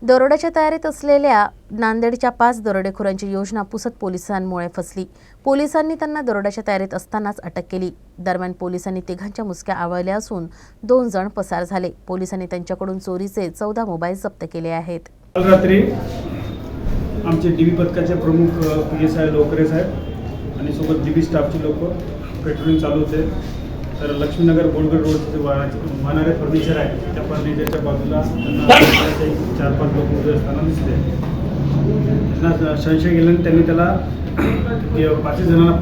दरोड्याच्या तयारीत असलेल्या नांदेडच्या 5 दरोडेखोरांची योजना पुसद पोलिसांमुळे फसली। पोलिसांनी त्यांना दरोड्याच्या तयारीत असतानाच अटक केली। दरम्यान पोलिसांनी तिघांच्या मुसक्या आवळल्या असून 2 जण पसार झाले। पोलिसांनी त्यांच्याकडून चोरीचे 14 मोबाईल जप्त केले आहेत। काल रात्री आमचे डीबी पथकाचे प्रमुख PSI लोकरे साहेब आणि सोबत डीबी स्टाफचे लोक पेट्रोलिंग चालू होते। तर लक्ष्मीनगर बोलगड रोडचे वाहणारे फर्निचर आहे त्या फर्निचरच्या बाजूला त्यांना 4-5 लोक उभे असताना दिसले। त्यांना संशय गेल्याने त्यांनी त्याला 5 जणांना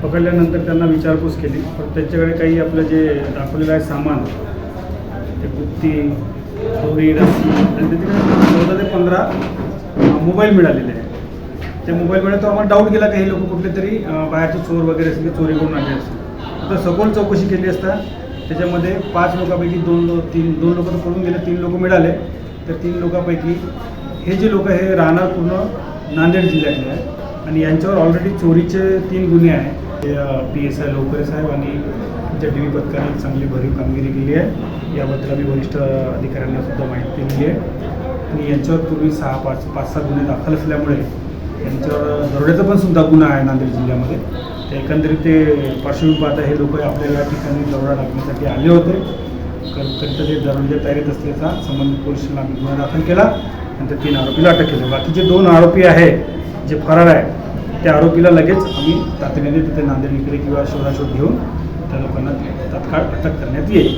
पकडल्यानंतर त्यांना विचारपूस केली। पण त्यांच्याकडे काही आपलं जे दाखवलेलं आहे सामान, ते बुत्ती, दोरी, रस्सी आणि त्याच्याकडे 14 ते 15 मोबाईल मिळालेले आहे। त्या मोबाईलमुळे तो आम्हाला डाऊट गेला काही लोक कुठले तरी बाहेरचे चोर वगैरे सगळे चोरी करून आले असतील। तर सखोल चौकशी केली असता त्याच्यामध्ये 5 लोकांपैकी 2 लोक तर पळून गेले, 3 लोक मिळाले। तर 3 लोकांपैकी हे जे लोक हे राहणार पूर्ण नांदेड जिल्ह्यातले आहे आणि यांच्यावर ऑलरेडी चोरीचे 3 गुन्हे आहेत। PSI लोकरे साहेब आणि त्यांच्या डीबी पथकाने चांगली भरीव कामगिरी केली आहे। याबद्दल आम्ही वरिष्ठ अधिकाऱ्यांना सुद्धा माहिती दिली आहे आणि यांच्यावर पूर्वी 5-6 गुन्हे दाखल असल्यामुळे यांच्यावर दरोड्याचा पण सुद्धा गुन्हा आहे नांदेड जिल्ह्यामध्ये। ते एकंदरीत ते पार्श्वभूमी पाहता हे लोक आपल्या या ठिकाणी दरोडा टाकण्यासाठी आले होते। करिता ते दरोड्याच्या तयारीत असल्याचा संबंधित पोलिसांना आम्ही गुन्हा दाखल केला आणि त्या 3 आरोपीला अटक केली। बाकीचे 2 आरोपी आहे जे फरार आहे त्या आरोपीला लगेच आम्ही तातडीने तिथे नांदेड इकडे किंवा शोधाशोध घेऊन त्या लोकांना तात्काळ अटक करण्यात येईल।